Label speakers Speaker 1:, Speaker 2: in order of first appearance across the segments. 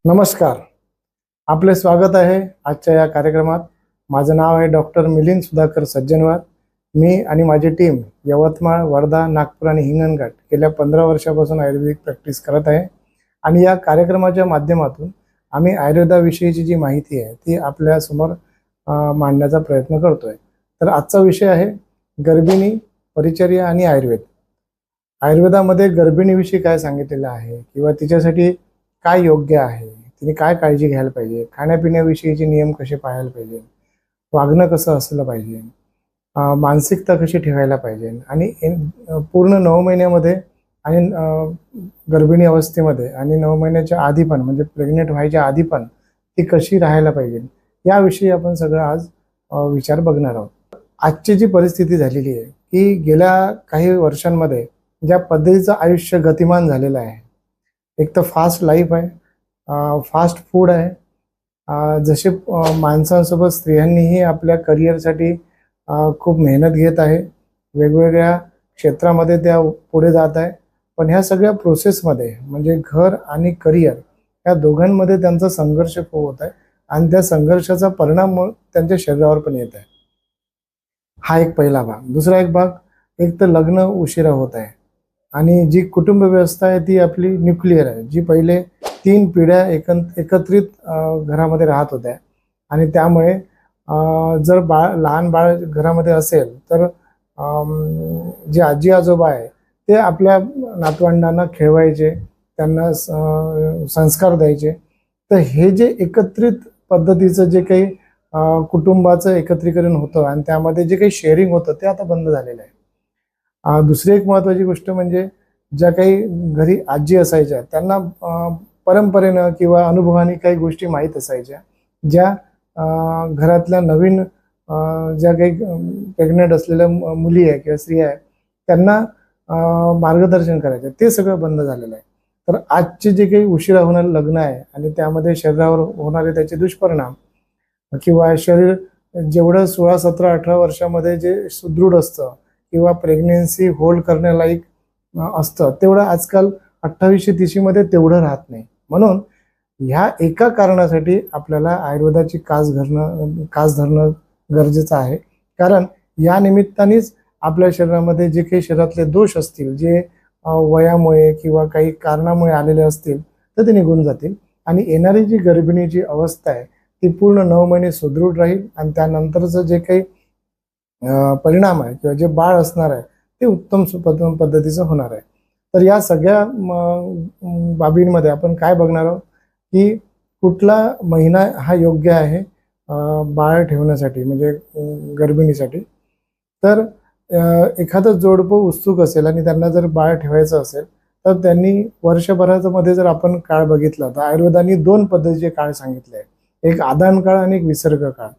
Speaker 1: नमस्कार, आपले स्वागत आहे आजच्या या कार्यक्रमात। माझं नाव आहे डॉक्टर मिलिंद सुधाकर सज्जनवार। मी आणि माझी टीम यवतमाळ, वर्धा, नागपूर आणि हिंगणघाट गेल्या 15 वर्षापासून आयुर्वेदिक प्रॅक्टिस करत आहे आणि या कार्यक्रमाच्या माध्यमातून आम्ही आयुर्वेदाविषयीची जी माहिती आहे ती आपल्या समोर मांडण्याचा प्रयत्न करतोय। तर आजचा विषय आहे गर्भिणी, परिचर्या आणि आयुर्वेद। आयुर्वेदामध्ये गर्भिणीविषयी काय सांगितलेलं आहे किंवा तिच्यासाठी काय योग्य आहे, तिने काय काळजी घ्यायला पाहिजे, खाण्यापिण्याविषयीचे नियम कसे पाळायला पाहिजे, वागणं कसं असलं पाहिजे, मानसिकता कशी ठेवायला पाहिजे आणि पूर्ण 9 महिन्यामध्ये आणि गर्भिणी अवस्थेमध्ये आणि 9 महिन्याच्या आधी पण म्हणजे प्रेग्नेंट व्हायच्या आधी पण ती कशी राहायला पाहिजे याविषयी आपण सगळं आज विचार बघणार आहोत। आजची जी परिस्थिती झालेली आहे की गेल्या काही वर्षांमध्ये ज्या पद्धतीचं आयुष्य गतिमान झालेलं आहे, एक तर फास्ट लाईफ आहे, फास्ट फूड आहे। जसे माणसांसोबत स्त्रियांनीही आपल्या करिअरसाठी खूप मेहनत घेत आहे, वेगवेगळ्या क्षेत्रामध्ये त्या पुढे जात आहे, पण ह्या सगळ्या प्रोसेसमध्ये म्हणजे घर आणि करिअर या दोघांमध्ये त्यांचा संघर्ष खूप होत आहे आणि त्या संघर्षाचा परिणाम त्यांच्या शरीरावर पण येत आहे। हा एक पहिला भाग। दुसरा एक भाग, एक तर लग्न उशिरा होत आहे आणि जी कुटुंब व्यवस्था आहे ती आपली न्यूक्लिअर आहे, जी पहिले 3 पिढ्या एकत्रित घरामध्ये राहत होत्या आणि त्यामुळे जर लहान बाळ घरामध्ये असेल तर जे आजी आजोबा आहे ते आपल्या नातवंडांना खेळवायचे, त्यांना संस्कार द्यायचे। तर हे जे एकत्रित पद्धतीचं जे काही कुटुंबाचं एकत्रीकरण होतं आणि त्यामध्ये जे काही शेअरिंग होतं ते आता बंद झालेलं आहे। दुसरी एक महत्त्वाची गोष्ट म्हणजे ज्या काही घरी आजी असायच्या त्यांना परंपरेनं किंवा अनुभवाने काही गोष्टी माहीत असायच्या, ज्या घरातल्या नवीन ज्या काही प्रेग्नेंट असलेल्या मुली आहे किंवा स्त्रिया आहे त्यांना मार्गदर्शन करायचं, ते सगळं बंद झालेलं आहे। तर आजचे जे काही उशिरा होणारे लग्न आहे आणि त्यामध्ये शरीरावर होणारे त्याचे दुष्परिणाम किंवा शरीर जेवढं 16, 17, 18 वर्षामध्ये जे सुदृढ असतं किंवा प्रेग्नेन्सी होल्ड करण्यालायक असतं तेवढं आजकाल 28-30 मध्ये तेवढं राहत नाही। म्हणून ह्या एका कारणासाठी आपल्याला आयुर्वेदाची कास धरणं गरजेचं आहे, कारण या निमित्तानेच आपल्या शरीरामध्ये जे काही शरीरातले दोष असतील, जे वयामुळे किंवा काही कारणामुळे आलेले असतील तर ते निघून जातील आणि येणारी जी गर्भिणीची अवस्था आहे ती पूर्ण 9 महिने सुदृढ राहील आणि त्यानंतरचं जे काही परिणाम आहे किंवा जे बाळ असणार आहे ते उत्तम पद्धतीचं होणार आहे। तर या सगळ्या बाबींमध्ये आपण काय बघणार आहोत की कुठला महिना हा योग्य आहे बाळ ठेवण्यासाठी म्हणजे गर्भिणीसाठी। तर एखादं जोडपं उत्सुक असेल आणि त्यांना जर बाळ ठेवायचं असेल तर त्यांनी वर्षभराचा मध्ये जर आपण काळ बघितला तर आयुर्वेदाने 2 पद्धतीचे काळ सांगितले आहे, एक आदान काळ आणि एक विसर्ग काळ।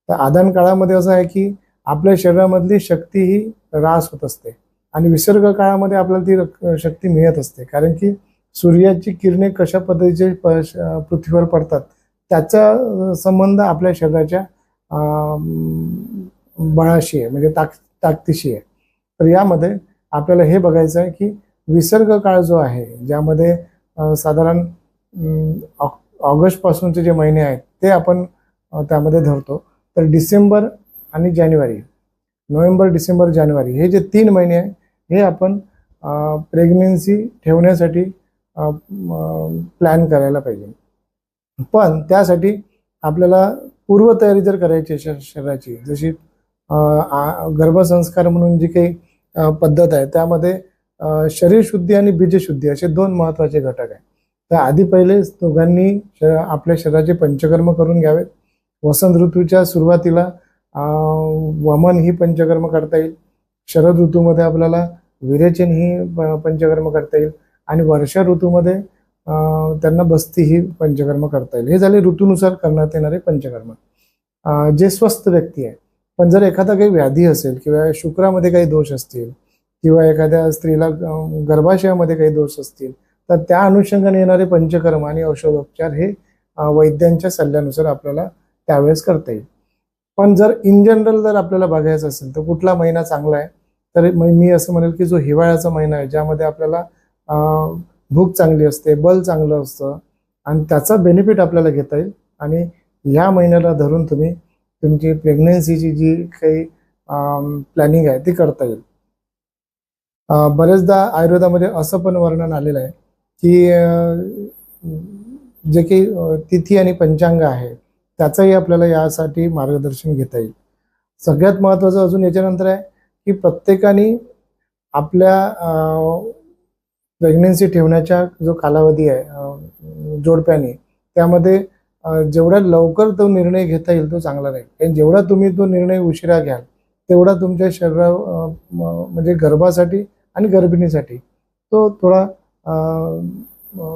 Speaker 1: तर आदान काळामध्ये असं आहे की आपल्या शरीरामधली शक्ती ही ऱ्हास होत असते आणि विसर्ग काळामध्ये आपल्याला ती शक्ती मिळत असते, कारण की सूर्याची किरणे कशा पद्धतीचे पृथ्वीवर पडतात त्याचा संबंध आपल्या शरीराच्या बळाशी आहे म्हणजे ताकदीशी आहे। तर यामध्ये आपल्याला हे बघायचं आहे की विसर्ग काळ जो आहे ज्यामध्ये साधारण ऑगस्ट पासूनचे जे महिने आहेत ते आपण त्यामध्ये धरतो। तर डिसेंबर आणि जानेवारी, नोव्हेंबर, डिसेंबर, जानेवारी हे जे 3 महिने आहे हे आपण प्रेग्नेन्सी ठेवण्यासाठी प्लॅन करायला पाहिजे। पण त्यासाठी आपल्याला पूर्वतयारी जर करायची शरीराची, जशी गर्भसंस्कार म्हणून जी काही पद्धत आहे त्यामध्ये शरीरशुद्धी आणि बीजशुद्धी असे 2 महत्त्वाचे घटक आहेत। तर आधी पहिले दोघांनी आपल्या शरीराचे पंचकर्म करून घ्यावेत। वसंत ऋतूच्या सुरुवातीला वमन ही पंचकर्म करता येईल, शरद ऋतूमध्ये आपल्याला विरेचन ही पंचकर्म करता येईल आणि वर्षा ऋतूमध्ये त्यांना बस्ती ही पंचकर्म करता येईल। हे झाले ऋतूनुसार करण्यात येणारे पंचकर्म जे स्वस्थ व्यक्ती आहे। पण जर एखादा काही व्याधी असेल किंवा शुक्रामध्ये काही दोष असतील किंवा एखाद्या स्त्रीला गर्भाशयामध्ये काही दोष असतील तर त्या अनुषंगाने येणारे पंचकर्म आणि औषधोपचार हे वैद्यांच्या सल्ल्यानुसार आपल्याला त्यावेळेस करता येईल। पण जर इन जनरल जर आपल्याला बघायचं असेल तर कुठला महिना चांगला आहे तर मी असं म्हणेल की जो हिवाळ्याचा महिना आहे, ज्यामध्ये आपल्याला भूक चांगली असते, बल चांगलं असतं आणि त्याचा बेनिफिट आपल्याला घेता येईल. आणि या महिन्याला धरून तुम्ही तुमची प्रेग्नन्सीची जी काही प्लॅनिंग आहे ती करता येईल. बरेचदा आयुर्वेदामध्ये असं पण वर्णन आलेलं आहे की जे काही तिथी आणि पंचांग आहे त्याचंही आपल्याला यासाठी मार्गदर्शन घेता येईल. सगळ्यात महत्त्वाचं अजून याच्यानंतर आहे की प्रत्येकाने आपल्या प्रेग्नन्सी ठेवण्याचा जो कालावधी आहे जोडप्याने, त्यामध्ये जेवढ्या लवकर तो निर्णय घेता येईल तो चांगला राहील. कारण जेवढा तुम्ही तो निर्णय उशिरा घ्याल तेवढा तुमच्या शरीरा म्हणजे गर्भासाठी आणि गर्भिणीसाठी तो थोडा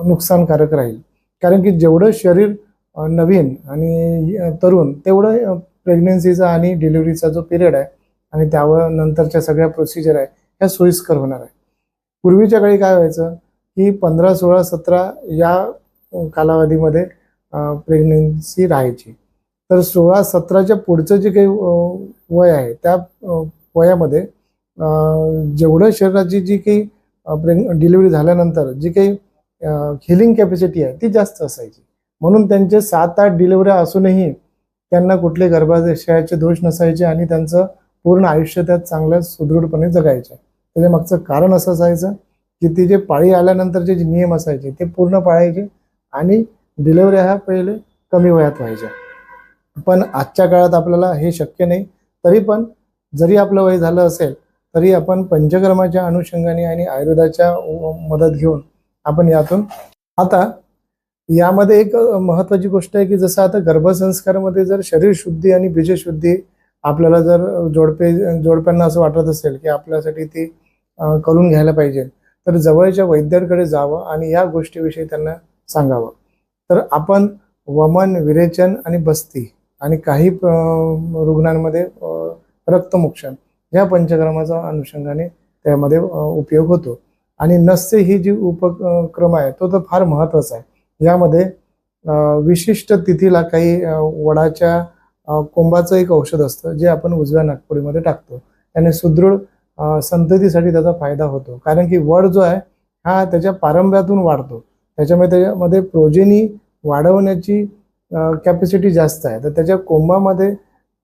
Speaker 1: नुकसानकारक राहील. कारण की जेवढं शरीर नवीन आणि तरुण तेवढं प्रेग्नन्सीचा आणि डिलिव्हरीचा जो पिरियड आहे आणि त्यावर नंतरच्या सगळ्या प्रोसिजर आहे ह्या सोयीस्कर होणार आहे. पूर्वीच्या काळी काय व्हायचं की 15, 16, 17 या कालावधीमध्ये प्रेग्नन्सी राहायची. तर 16, 17च्या पुढचं जे काही वय आहे त्या वयामध्ये जेवढं शरीराची जी काही डिलिव्हरी झाल्यानंतर जी काही हिलिंग कॅपॅसिटी आहे ती जास्त असायची. म्हणून त्यांचे 7-8 डिलिव्हऱ्या असूनही त्यांना कुठले गर्भाशयाचे दोष नसायचे आणि त्यांचं पूर्ण आयुष्य त्यात चांगल्या सुदृढपणे जगायचे. त्याच्या मागचं कारण असं असायचं की ती जे पाळी आल्यानंतरचे जे नियम असायचे ते पूर्ण पाळायचे आणि डिलिव्हरी ह्या पहिले कमी वयात व्हायच्या. पण आजच्या काळात आपल्याला हे शक्य नाही. तरी पण जरी आपलं वय झालं असेल तरी आपण पंचकर्माच्या अनुषंगाने आणि आयुर्वेदाच्या मदत घेऊन आपण यातून आता यामध्ये एक महत्त्वाची गोष्ट आहे की जसं आता गर्भसंस्कारामध्ये जर शरीर शुद्धी आणि बीजशुद्धी आपल्याला जर जोडप्यांना असं वाटत असेल की आपल्यासाठी ती करून घ्यायला पाहिजे तर जवळच्या वैद्यांकडे जावं आणि या गोष्टीविषयी त्यांना सांगावं. तर आपण वमन, विरेचन आणि बस्ती आणि काही रुग्णांमध्ये रक्तमोक्षण या पंचकर्माचा अनुषंगाने त्यामध्ये उपयोग होतो. आणि नस्य ही जी उपक्रम आहे तो तर फार महत्त्वाचा आहे. यामध्ये विशिष्ट तिथीला काही वडाच्या कोंबाचं एक औषध असतं जे आपण उजव्या नागपुडीमध्ये टाकतो. त्याने सुदृढ संततीसाठी त्याचा फायदा होतो. कारण की वड जो आहे हा त्याच्या पारंब्यातून वाढतो, त्याच्यामध्ये प्रोजेनी वाढवण्याची कॅपॅसिटी जास्त आहे. तर त्याच्या कोंबामध्ये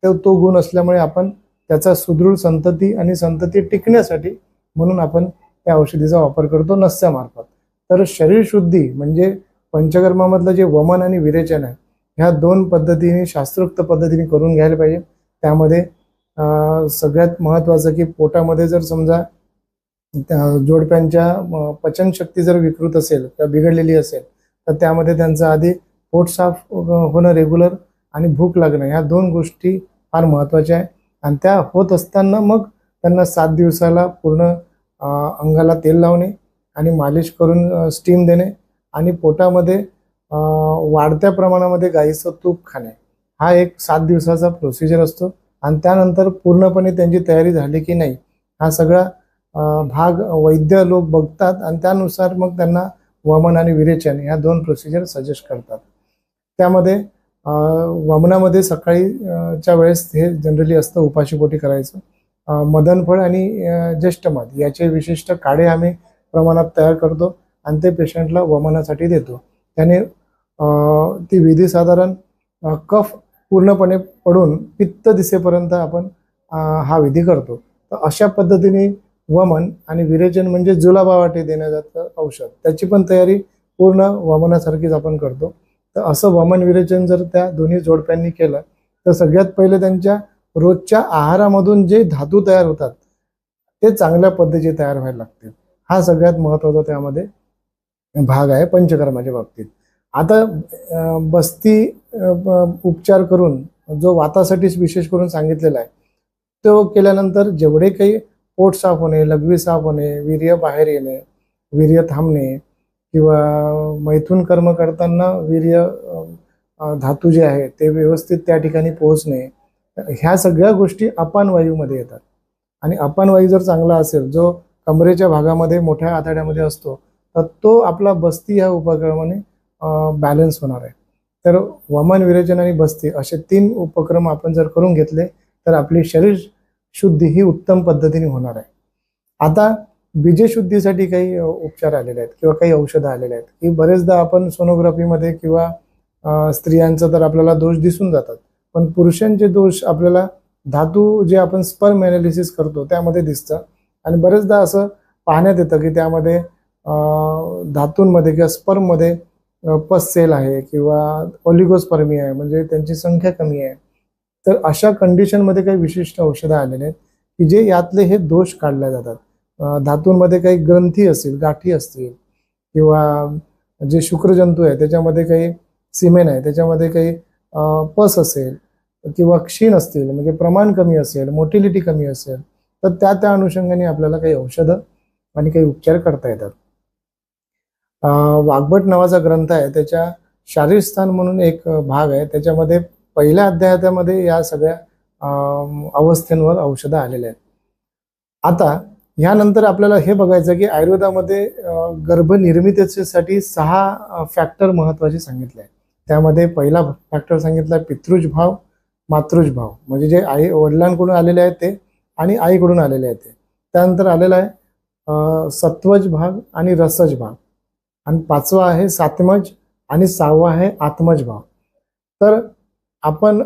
Speaker 1: तो गुण असल्यामुळे आपण त्याचा सुदृढ संतती आणि संतती टिकण्यासाठी म्हणून आपण त्या औषधीचा वापर करतो नस्यामार्फत. तर शरीर शुद्धी म्हणजे पंचकर्मामधलं जे वमन आणि विरेचन आहे ह्या दोन पद्धतीने शास्त्रोक्त पद्धतीने करून घ्यायला पाहिजे. त्यामध्ये सगळ्यात महत्त्वाचं की पोटामध्ये जर समजा जोडप्यांच्या पचनशक्ती जर विकृत असेल किंवा बिघडलेली असेल तर त्यामध्ये त्यांचं आधी पोट साफ होणं रेग्युलर आणि भूक लागणं ह्या दोन गोष्टी फार महत्त्वाच्या आहे. आणि त्या होत असताना मग त्यांना 7 दिवसाला पूर्ण अंगाला तेल लावणे आणि मालिश करून स्टीम देणे आणि पोटामध्ये वाढत्या प्रमाणामध्ये गाईचं तूप खाणे हा एक 7 दिवसाचा प्रोसिजर असतो. आणि त्यानंतर पूर्णपणे त्यांची तयारी झाली की नाही हा सगळा भाग वैद्य लोक बघतात आणि त्यानुसार मग त्यांना वमन आणि विरेचन ह्या दोन प्रोसिजर सजेस्ट करतात. त्यामध्ये वमनामध्ये सकाळीच्या वेळेस हे जनरली असतं उपाशीपोटी करायचं. मदनफळ आणि ज्येष्ठमध याचे विशिष्ट काढे आम्ही प्रमाणात तयार करतो आणि ते पेशंटला वमनासाठी देतो. त्याने ती विधी साधारण कफ पूर्णपणे पडून पित्त दिसेपर्यंत आपण हा विधी करतो. तर अशा पद्धतीने वमन आणि विरेचन म्हणजे जुलाबावाटे देण्यात जातं औषध, त्याची पण तयारी पूर्ण वमनासारखीच आपण करतो. तर असं वमन विरेचन जर त्या दोन्ही जोडप्यांनी केलं तर सगळ्यात पहिले त्यांच्या रोजच्या आहारामधून जे धातू तयार होतात ते चांगल्या पद्धतीचे तयार व्हायला लागतील. हा सगळ्यात महत्त्वाचा त्यामध्ये भाग आहे पंचकर्माच्या बाबतीत. आता बस्ती उपचार करून जो वातासाठीच विशेष करून सांगितलेला आहे तो केल्यानंतर जेवढे काही पोट साफ होणे, लघवी साफ होणे, वीर्य बाहेर येणे, वीर्य थांबणे किंवा मैथून कर्म करताना वीर्य धातू जे आहे ते व्यवस्थित त्या ठिकाणी पोहोचणे ह्या सगळ्या गोष्टी अपान वायूमध्ये येतात. आणि अपान वायू जर चांगला असेल जो कमरेच्या भागामध्ये मोठ्या आतड्यामध्ये असतो तर तो आपला बस्ती ह्या उपक्रमाने बॅलन्स होणार आहे. तर वमन, विरेचन आणि बस्ती असे 3 उपक्रम आपण जर करून घेतले तर आपली शरीर शुद्धी ही उत्तम पद्धतीने होणार आहे. आता बीजशुद्धीसाठी काही उपचार आलेले आहेत किंवा काही औषधं आलेले आहेत, की बरेचदा आपण सोनोग्राफीमध्ये किंवा स्त्रियांचा तर आपल्याला दोष दिसून जातात, पण पुरुषांचे दोष आपल्याला धातू जे आपण स्पर्म ॲनालिसिस करतो त्यामध्ये दिसतं. आणि बरेचदा असं पाहण्यात येतं की त्यामध्ये धातूंमध्ये किंवा स्पर्ममध्ये पस सेल आहे किंवा ऑलिगोस्पर्मी आहे, म्हणजे त्यांची संख्या कमी आहे. तर अशा कंडिशनमध्ये काही विशिष्ट औषधं आलेले आहेत की जे यातले हे दोष काढले जातात. धातूंमध्ये काही ग्रंथी असतील, गाठी असतील किंवा जे शुक्रजंतू आहे त्याच्यामध्ये काही सिमेन आहे, त्याच्यामध्ये काही पस असेल किंवा क्षीण असतील, म्हणजे प्रमाण कमी असेल, मोटिलिटी कमी असेल, तर त्या अनुषंगाने आपल्याला काही औषधं आणि काही उपचार करता येतात. वाग्भट नावाचा ग्रंथ आहे, त्याच्या शारीरस्थान म्हणून एक भाग आहे, त्याच्यामध्ये पहिल्या अध्यायामध्ये या सगळ्या अवस्थेंवर औषधं आलेले आहेत. आता यानंतर आपल्याला हे बघायचं की आयुर्वेदामध्ये गर्भनिर्मितीसाठी 6 फॅक्टर महत्त्वाचे सांगितले आहेत. त्यामध्ये पहिला फॅक्टर सांगितला पितृज भाव, मातृज भाव, म्हणजे जे आई वडिलांकडून आलेले आहेत ते आणि आईकडून आलेले आहेत ते. त्यानंतर आलेला आहे सत्वज भाग आणि रसज भाग, आणि 5वा आहे सात्मज आणि 6वा आहे आत्मज भाव. तर आपण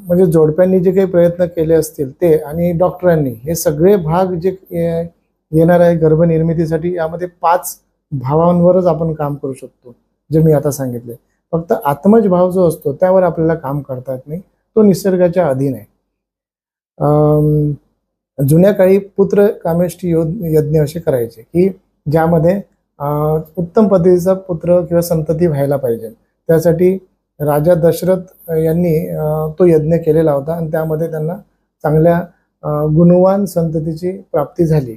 Speaker 1: म्हणजे जोडप्यांनी जे काही प्रयत्न केले असतील ते आणि डॉक्टरांनी हे सगळे भाग जे येणार आहे गर्भनिर्मितीसाठी, यामध्ये 5 भावांवरच आपण काम करू शकतो, जे मी आता सांगितले. फक्त आत्मज भाव जो असतो त्यावर आपल्याला काम करता येत नाही, तो निसर्गाच्या अधीन आहे. जुन्या काळी पुत्र कामेष्टी यज्ञ असे करायचे की ज्यामध्ये उत्तम पद्धतीचा पुत्र किंवा संतती व्हायला पाहिजे. त्यासाठी राजा दशरथ यांनी तो यज्ञ केलेला होता आणि त्यामध्ये त्यांना चांगल्या गुणवान संततीची प्राप्ती झाली.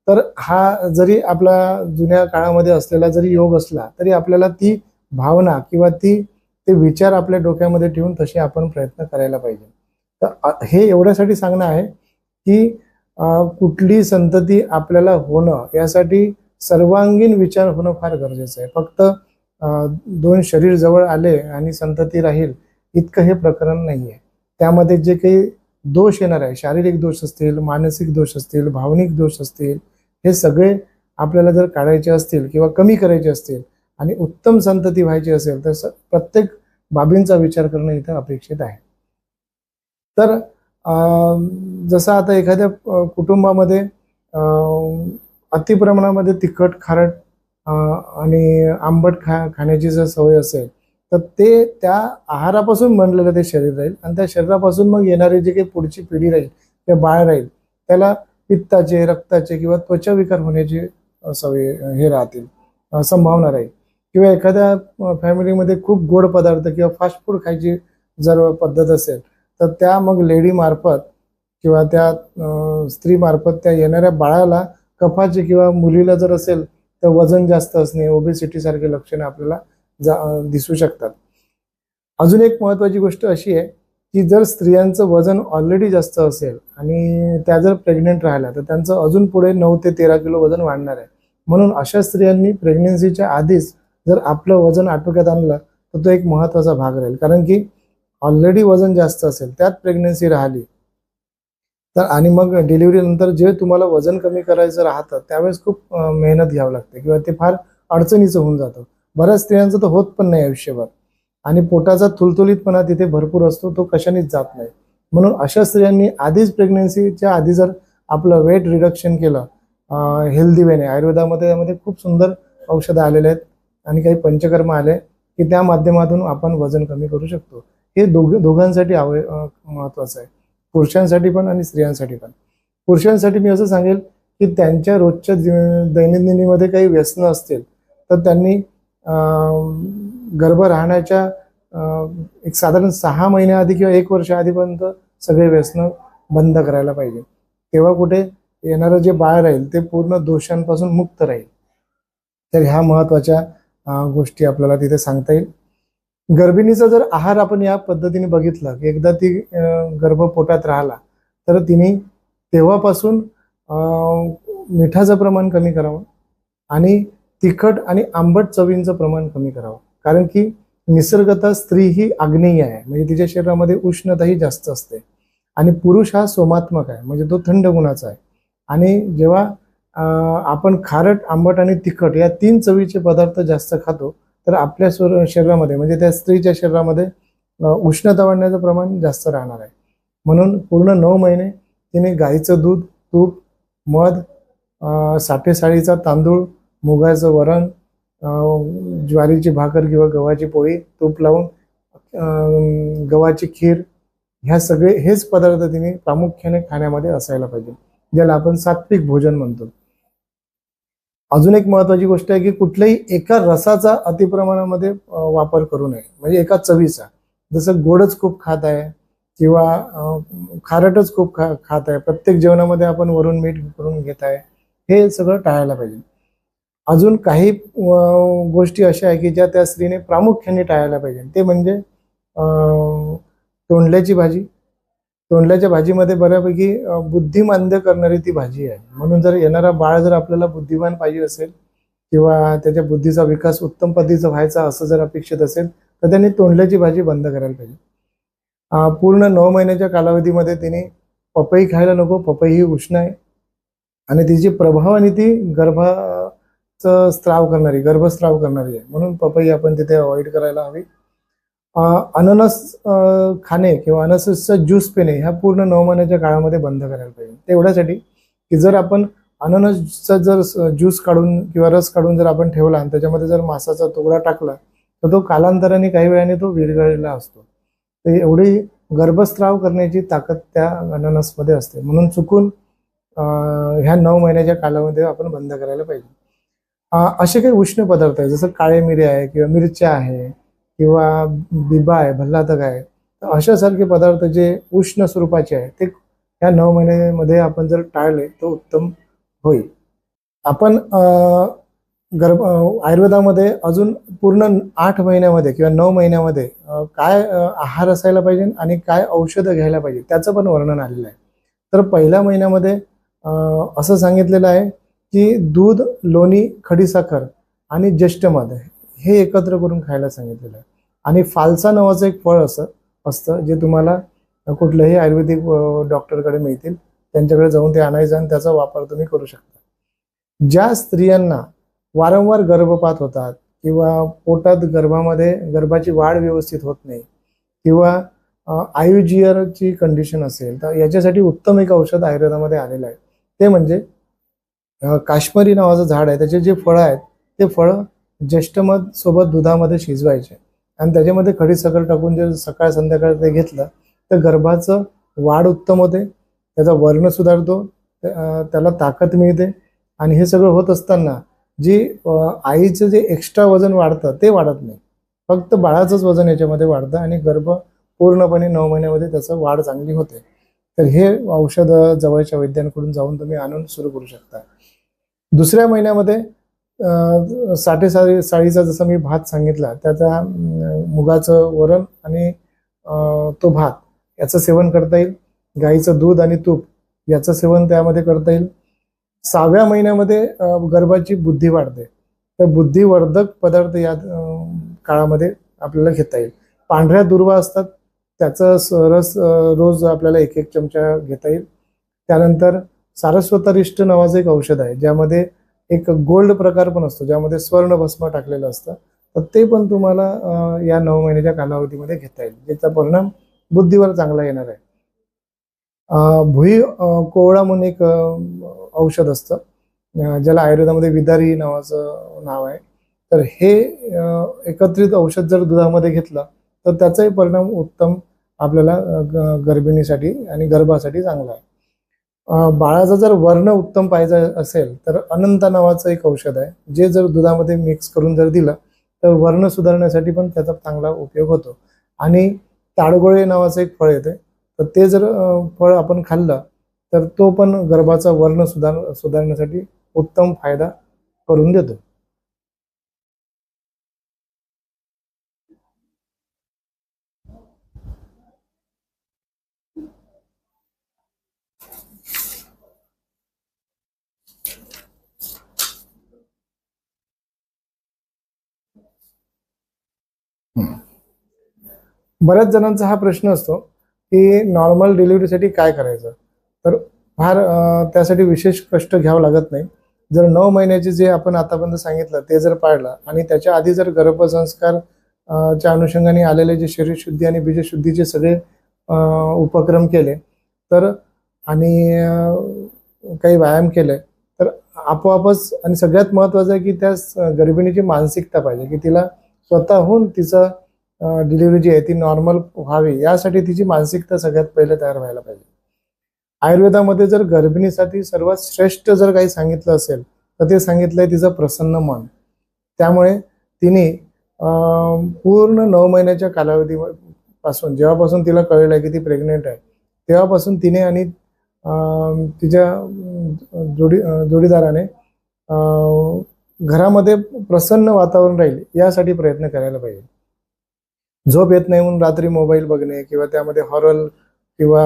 Speaker 1: तर हा जरी आपला जुन्या काळामध्ये असलेला जरी योग असला तरी आपल्याला ती भावना किंवा ते विचार आपल्या डोक्यामध्ये ठेवून तसे आपण प्रयत्न करायला पाहिजे. तर हे एवढ्यासाठी सांगणं आहे की कुठली संतती आपल्याला होणं यासाठी सर्वांगीण विचार होणं फार गरजेचं आहे. फक्त 2 शरीर जवळ आले आणि संतती राहील इतकं हे प्रकरण नाही आहे. त्यामध्ये जे काही दोष येणार आहे, शारीरिक दोष असतील, मानसिक दोष असतील, भावनिक दोष असतील, हे सगळे आपल्याला जर काढायचे असतील किंवा कमी करायचे असतील आणि उत्तम संतती व्हायची असेल तर प्रत्येक बाबींचा विचार करणं इथं अपेक्षित आहे. तर जसं आता एखाद्या कुटुंबामध्ये अतिप्रमाणामध्ये तिखट, खारट आणि आंबट खाण्याची जर सवय असेल तर ते त्या आहारापासून बनलेलं ते शरीर राहील आणि त्या शरीरापासून मग येणारी जी काही पुढची पिढी राहील किंवा बाळ राहील त्याला पित्ताचे, रक्ताचे किंवा त्वचाविकार होण्याची सवय हे राहतील, संभावना राहील. किंवा एखाद्या फॅमिलीमध्ये खूप गोड पदार्थ किंवा फास्ट फूड खायची जर पद्धत असेल तर त्या मग लेडी मार्फत किंवा त्या स्त्री मार्फत त्या येणाऱ्या बाळाला कफाचे किंवा मुलीला जर असेल तर वजन जास्त असणे, ओबेसिटी सारखे लक्षणं आपल्याला दिसू शकतात. अजून एक महत्त्वाची गोष्ट अशी आहे की जर स्त्रियांचं वजन ऑलरेडी जास्त असेल आणि त्या जर प्रेग्नेंट राहिल्या तर त्यांचं अजून पुढे 9 ते 13 किलो वजन वाढणार आहे. म्हणून अशा स्त्रियांनी प्रेग्नेन्सीच्या आधीच जर आपलं वजन आटोक्यात आणलं तर तो एक महत्त्वाचा भाग राहील. कारण की ऑलरेडी वजन जास्त असेल त्यात प्रेग्नेन्सी राहिली तर आणि मग डिलिव्हरी नंतर जे तुम्हाला वजन कमी करायचं राहतं त्यावेळेस खूप मेहनत घ्यावं लागते किंवा ते फार अडचणीचं होऊन जातं. बऱ्याच स्त्रियांचं तर होत पण नाही आयुष्यभर आणि पोटाचा तुलतुलीतपणा तिथे भरपूर असतो, तो कशानेच जात नाही. म्हणून अशा स्त्रियांनी आधीच प्रेग्नेन्सीच्या आधी जर आपलं वेट रिडक्शन केलं हेल्दी वेने, आयुर्वेदामध्ये यामध्ये खूप सुंदर औषधं आलेले आहेत आणि काही पंचकर्म आले की त्या माध्यमातून आपण वजन कमी करू शकतो. हे दोघांसाठी महत्त्वाचं आहे, पुरुषांसाठी पण आणि स्त्रियांसाठी पण. पुरुषांसाठी मी असं सांगेल की त्यांच्या रोजच्या दैनंदिनीमध्ये काही व्यसनं असतील तर त्यांनी गर्भ राहण्याच्या एक साधारण 6 महिन्याआधी किंवा 1 वर्ष आधीपर्यंत सगळे व्यसनं बंद करायला पाहिजे. तेव्हा कुठे येणारं जे बाळ राहील ते पूर्ण दोषांपासून मुक्त राहील. तर ह्या महत्त्वाच्या गोष्टी आपल्याला तिथे सांगता येईल. गर्भिणीचा जर आहार आपण या पद्धतीने बघितला की एकदा ती गर्भ पोटात राहिला तर तिने तेव्हापासून मिठाचं प्रमाण कमी करावं आणि तिखट आणि आंबट चवींचं प्रमाण कमी करावं. कारण की निसर्गतः स्त्री ही आग्नेयी आहे, म्हणजे तिच्या शरीरामध्ये उष्णताही जास्त असते आणि पुरुष हा सोमात्मक आहे, म्हणजे तो थंड गुणाचा आहे आणि जेव्हा आपण खारट, आंबट आणि तिखट या 3 चवीचे पदार्थ जास्त खातो, तर आपल्या शरीरामध्ये म्हणजे त्या स्त्रीच्या शरीरामध्ये उष्णता वाढण्याचं प्रमाण जास्त राहणार आहे. म्हणून पूर्ण 9 महिने तिने गाईचं दूध, तूप, मध, साठेसाळीचा तांदूळ, मुगाचं वरण, ज्वारीची भाकर किंवा गव्हाची पोळी, तूप लावून गव्हाची खीर, ह्या सगळे हेच पदार्थ तिने प्रामुख्याने खाण्यामध्ये असायला पाहिजे, ज्याला आपण सात्विक भोजन म्हणतो. अजून एक महत्वाची गोष्ट आहे की कुठल्याही एका रसाचा अतिप्रमाणामध्ये वापर करू नये. म्हणजे एका चवीचा, जसं गोडच खूप खात आहे किंवा खारटच खूप खात आहे, प्रत्येक जेवणामध्ये आपण वरून मीठ करून घेत आहे, हे सगळं टाळायला पाहिजे. अजून काही गोष्टी अशा आहे की ज्या त्या स्त्रीने प्रामुख्याने टाळायला पाहिजे. ते म्हणजे तोंडल्याची भाजी. तोंडल्याच्या भाजीमध्ये बऱ्यापैकी बुद्धिमांद्य करणारी ती भाजी आहे. म्हणून जर येणारा बाळ जर आपल्याला बुद्धिमान पाहिजे असेल किंवा त्याच्या बुद्धीचा विकास उत्तम पद्धतीचा व्हायचा असं जर अपेक्षित असेल, तर त्यांनी तोंडल्याची भाजी बंद करायला पाहिजे. पूर्ण 9 महिन्याच्या कालावधीमध्ये तिने पपई खायला नको. पपई ही उष्ण आहे आणि तिची प्रभावाने ती गर्भस्राव करणारी आहे. म्हणून पपई आपण तिथे अवॉइड करायला हवी. अननस खाणे किंवा अननसचा ज्यूस पिणे ह्या पूर्ण 9 महिन्याच्या काळामध्ये बंद करायला पाहिजे. तेवढ्यासाठी की जर आपण अननसचा जर ज्यूस काढून किंवा रस काढून जर आपण ठेवला आणि त्याच्यामध्ये जर मांसाचा तुकडा टाकला, तर तो कालांतराने काही वेळाने तो विरघळलेला असतो. तर एवढी गर्भस्राव करण्याची ताकद त्या अननसमध्ये असते. म्हणून चुकून ह्या 9 महिन्याच्या कालावधीमध्ये आपण बंद करायला पाहिजे. असे काही उष्ण पदार्थ आहे, जसं काळे मिरे आहे किंवा मिरच्या आहे किंवा बिबा आहे, भल्लातक आहे, तर अशासारखे पदार्थ जे उष्ण स्वरूपाचे आहे ते ह्या 9 महिन्यामध्ये आपण जर टाळले तर उत्तम होईल. आपण आयुर्वेदामध्ये अजून पूर्ण 8 महिन्यामध्ये किंवा 9 महिन्यामध्ये काय आहार असायला पाहिजे आणि काय औषधं घ्यायला पाहिजे त्याचं पण वर्णन आलेलं आहे. तर पहिल्या महिन्यामध्ये असं सांगितलेलं आहे की दूध, लोणी, खडीसाखर आणि ज्येष्ठमध हे एकत्र करून खायला सांगितलेलं आहे. आणि फालसा नावाचं एक फळ असतं जे तुम्हाला कुठल्याही आयुर्वेदिक डॉक्टरकडे मिळतील, त्यांच्याकडे जाऊन ते आणायचं आणि त्याचा वापर तुम्ही करू शकता. ज्या स्त्रियांना वारंवार गर्भपात होतात किंवा पोटात गर्भाची वाढ व्यवस्थित होत नाही किंवा आयुजियरची कंडिशन असेल, तर याच्यासाठी उत्तम एक औषध आयुर्वेदामध्ये आलेलं आहे. ते म्हणजे काश्मीरी नावाचं झाड आहे, त्याचे जे फळं आहेत ते फळं ज्येष्ठमध सोबत दुधामध्ये शिजवायचे आणि त्याच्यामध्ये खडीसाखर टाकून जर सकाळ संध्याकाळ ते घेतलं तर गर्भाचं वाढ उत्तम होते, त्याचा वर्ण सुधारतो, त्याला ताकद मिळते. आणि हे सगळं होत असताना जी आईचं जे एक्स्ट्रा वजन वाढतं ते वाढत नाही, फक्त बाळाचंच वजन याच्यामध्ये वाढतं आणि गर्भ पूर्णपणे 9 महिन्यामध्ये त्याचं वाढ चांगली होते. तर हे औषध जवळच्या वैद्यांकडून जाऊन तुम्ही आणून सुरू करू शकता. दुसऱ्या महिन्यामध्ये साठेसाळीचा जसं मी भात सांगितला, त्याचा मुगाचं वरण आणि तो भात याचं सेवन करता येईल. गाईचं दूध आणि तूप याचं सेवन त्यामध्ये करता येईल. 6व्या महिन्यामध्ये गर्भाची बुद्धी वाढते, तर बुद्धिवर्धक पदार्थ या काळामध्ये आपल्याला घेता येईल. पांढऱ्या दुर्वा असतात, त्याचा रस रोज आपल्याला 1-1 चमचा घेता येईल. त्यानंतर सारस्वतरिष्ट नावाचं एक औषध आहे, ज्यामध्ये एक गोल्ड प्रकार पण असतो, ज्यामध्ये स्वर्ण भस्म टाकलेलं असतं, तर ते पण तुम्हाला या 9 महिन्याच्या कालावधीमध्ये घेता येईल, ज्याचा परिणाम बुद्धीवर चांगला येणार आहे. भुई कोवळा म्हणून एक औषध असतं, ज्याला आयुर्वेदामध्ये विदारी नावाचं नाव आहे. तर हे एकत्रित औषध जर दुधामध्ये घेतलं तर त्याचाही परिणाम उत्तम आपल्याला गर्भिणीसाठी आणि गर्भासाठी चांगला आहे. बाळाचा जर वर्ण उत्तम पाहिजे असेल तर अनंता नावाचं एक औषध आहे, जे जर दुधामध्ये मिक्स करून जर दिलं तर वर्ण सुधारण्यासाठी पण त्याचा चांगला उपयोग होतो. आणि ताडगोळे नावाचं एक फळ येते, तर ते जर फळ आपण खाल्लं तर तो पण गर्भाचा वर्ण सुधारण्यासाठी उत्तम फायदा करून देतो. बऱ्याच जणांचा हा प्रश्न असतो की नॉर्मल डिलिव्हरीसाठी काय करायचं. तर फार त्यासाठी विशेष कष्ट घ्यावं लागत नाही. जर 9 महिन्याचे जे आपण आतापर्यंत सांगितलं ते जर पाळलं आणि त्याच्या आधी जर गर्भसंस्कार च्या अनुषंगाने आलेले जे शरीरशुद्धी आणि बीजशुद्धीचे सगळे उपक्रम केले तर आणि काही व्यायाम केले तर आपोआपच, आणि सगळ्यात महत्त्वाचं आहे की त्या गर्भिणीची मानसिकता पाहिजे की तिला स्वतःहून तिचं डिलिव्हरी जी आहे ती नॉर्मल व्हावी, यासाठी तिची मानसिकता सगळ्यात पहिले तयार व्हायला पाहिजे. आयुर्वेदामध्ये जर गर्भिणीसाठी सर्वात श्रेष्ठ जर काही सांगितलं असेल तर ते सांगितलंय तिचं प्रसन्न मन. त्यामुळे तिने पूर्ण 9 महिन्याच्या कालावधीपासून, जेव्हापासून तिला कळलं की ती प्रेग्नेंट आहे, तेव्हापासून तिने आणि तिच्या जोडीदाराने घरामध्ये प्रसन्न वातावरण राहील यासाठी प्रयत्न करायला पाहिजे. झोप येत नाही म्हणून रात्री मोबाईल बघणे किंवा त्यामध्ये हॉरर किंवा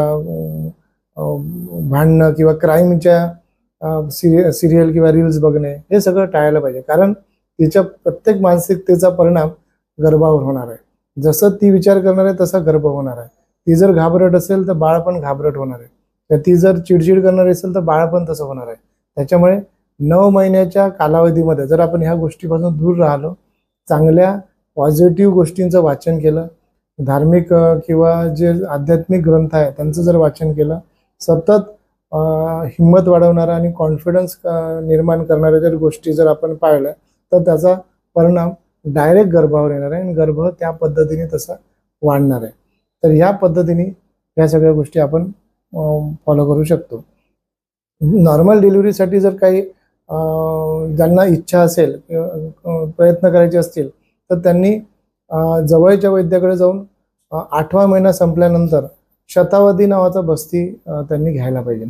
Speaker 1: भांडणं किंवा क्राईमच्या सिरियल किंवा रील्स बघणे हे सगळं टाळायला पाहिजे. कारण तिच्या प्रत्येक मानसिकतेचा परिणाम गर्भावर होणार आहे. जसं ती विचार करणार आहे तसा गर्भ होणार आहे. ती जर घाबरट असेल तर बाळ पण घाबरट होणार आहे. तर ती जर चिडचिड करणार असेल तर बाळ पण तसं होणार आहे. त्याच्यामुळे 9 महिन्याच्या कालावधीमध्ये जर आपण ह्या गोष्टीपासून दूर राहिलो, चांगल्या पॉझिटिव्ह गोष्टींचं वाचन केलं, धार्मिक किंवा जे आध्यात्मिक ग्रंथ आहे त्यांचं जर वाचन केलं, सतत हिंमत वाढवणारा आणि कॉन्फिडन्स निर्माण करणाऱ्या जर गोष्टी जर आपण पाळल्या तर त्याचा परिणाम डायरेक्ट गर्भावर येणार आहे आणि गर्भ त्या पद्धतीने तसा वाढणार आहे. तर ह्या पद्धतीने ह्या सगळ्या गोष्टी आपण फॉलो करू शकतो. नॉर्मल डिलिव्हरीसाठी जर काही ज्यांना इच्छा असेल किंवा प्रयत्न करायचे असतील तर त्यांनी जवळच्या वैद्याकडे जाऊन 8वा महिना संपल्यानंतर शतावधी नावाचा बस्ती त्यांनी घ्यायला पाहिजे.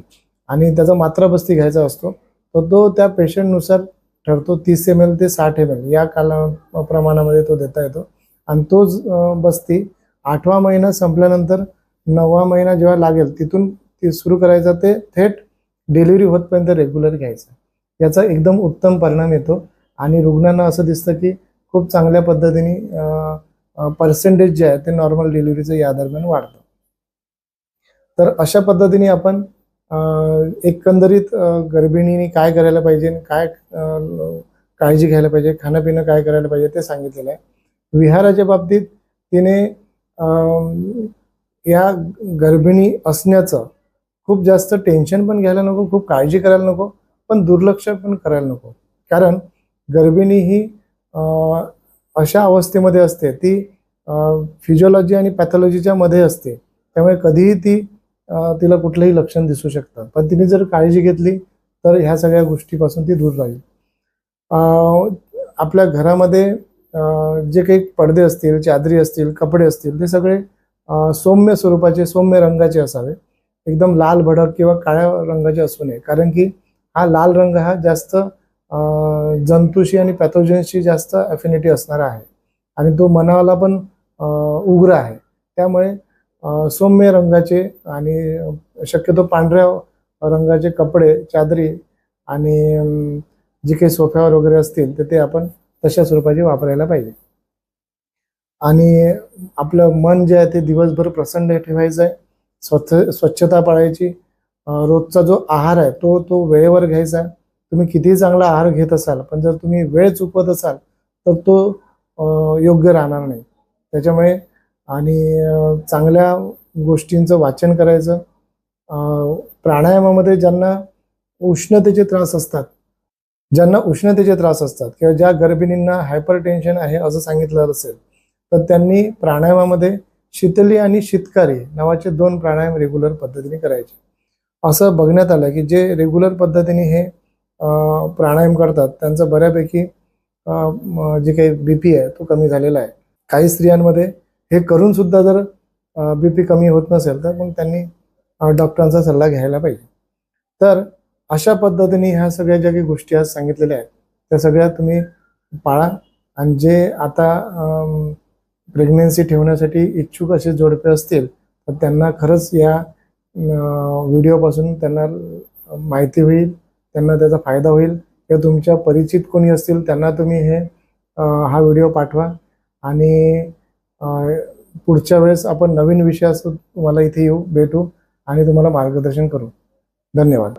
Speaker 1: आणि त्याचा मात्रा बस्ती घ्यायचा असतो तर तो त्या पेशंटनुसार ठरतो. 30 ml ते 60 ml या प्रमाणामध्ये तो देता येतो. आणि तोच बस्ती 8वा महिना संपल्यानंतर 9वा महिना जेव्हा लागेल तिथून ती सुरू करायचा, ते थेट डिलिव्हरी होतपर्यंत रेग्युलर घ्यायचं. याचा एकदम उत्तम परिणाम येतो आणि रुग्णांना असं दिसतं की खूप चांगल्या पद्धतीने पर्सेंटेज जे आहे ते नॉर्मल डिलिव्हरीचं या दरम्यान वाढतं. तर अशा पद्धतीने आपण एकंदरीत गर्भिणीने काय करायला पाहिजे, काय काळजी घ्यायला पाहिजे, खाणंपिणं काय करायला पाहिजे ते सांगितलेलं आहे. विहाराच्या बाबतीत तिने या गर्भिणी असण्याचं खूप जास्त टेन्शन पण घ्यायला नको, खूप काळजी करायला नको, पण दुर्लक्ष पण करायला नको. कारण गर्भिणी ही अशा अवस्थेमध्ये असते, ती फिजिओलॉजी आणि पॅथॉलॉजीच्या मध्ये असते. त्यामुळे कधीही तिला कुठलंही लक्षण दिसू शकतं. पण तिने जर काळजी घेतली तर ह्या सगळ्या गोष्टीपासून ती दूर राहील. आपल्या घरामध्ये जे काही पडदे असतील, चादरी असतील, कपडे असतील ते सगळे सौम्य स्वरूपाचे, सौम्य रंगाचे असावे. एकदम लाल भडक किंवा काळ्या रंगाचे असू नये. कारण की हा लाल रंग हा जास्त जंतूशी आणि पॅथोजन्सशी जास्त अफिनिटी असणारा आहे आणि तो मनाला पण उग्र आहे. त्यामुळे सौम्य रंगाचे आणि शक्यतो पांढऱ्या रंगाचे कपडे, चादरी आणि जे काही सोफ्यावर वगैरे असतील तर ते आपण तशा स्वरूपाचे वापरायला पाहिजे. आणि आपलं मन जे आहे ते दिवसभर प्रसन्न ठेवायचं आहे. स्वच्छता पाळायची. रोजचा जो आहार आहे तो वेळेवर घ्यायचा. तुम्ही कितीही चांगला आहार घेत असाल पण जर तुम्ही वेळ चुकवत असाल तर तो योग्य राहणार नाही. त्याच्यामुळे आणि चांगल्या गोष्टींचं वाचन करायचं. प्राणायामामध्ये ज्यांना उष्णतेचे त्रास असतात किंवा ज्या गर्भिणींना हायपर टेन्शन आहे असं सांगितलं असेल तर त्यांनी प्राणायामामध्ये शीतली आणि शीतकारी नावाचे 2 प्राणायाम रेग्युलर पद्धतीने करायचे. असं बघण्यात आलं की जे रेग्युलर पद्धतीने हे प्राणायाम करतात त्यांचं बऱ्यापैकी जे काही BP आहे तो कमी झालेला आहे. काही स्त्रियांमध्ये हे करून सुद्धा जर BP कमी होत नसेल तर मग त्यांनी डॉक्टरांचा सल्ला घ्यायला पाहिजे. तर अशा पद्धतीने ह्या सगळ्या ज्या काही गोष्टी आज सांगितलेल्या आहेत त्या सगळ्या तुम्ही पाळा. आणि जे आता प्रेग्नन्सी ठेवण्यासाठी इच्छुक असे जोडपे असतील तर त्यांना खरंच या व्हिडिओपासून त्यांना माहिती होईल, त्यांना त्याचा फायदा होईल. किंवा तुमच्या परिचित कोणी असतील त्यांना तुम्ही हा व्हिडिओ पाठवा. आणि पुढच्या वेळेस आपण नवीन विषयासह तुम्हाला इथे भेटू आणि तुम्हाला मार्गदर्शन करू. धन्यवाद.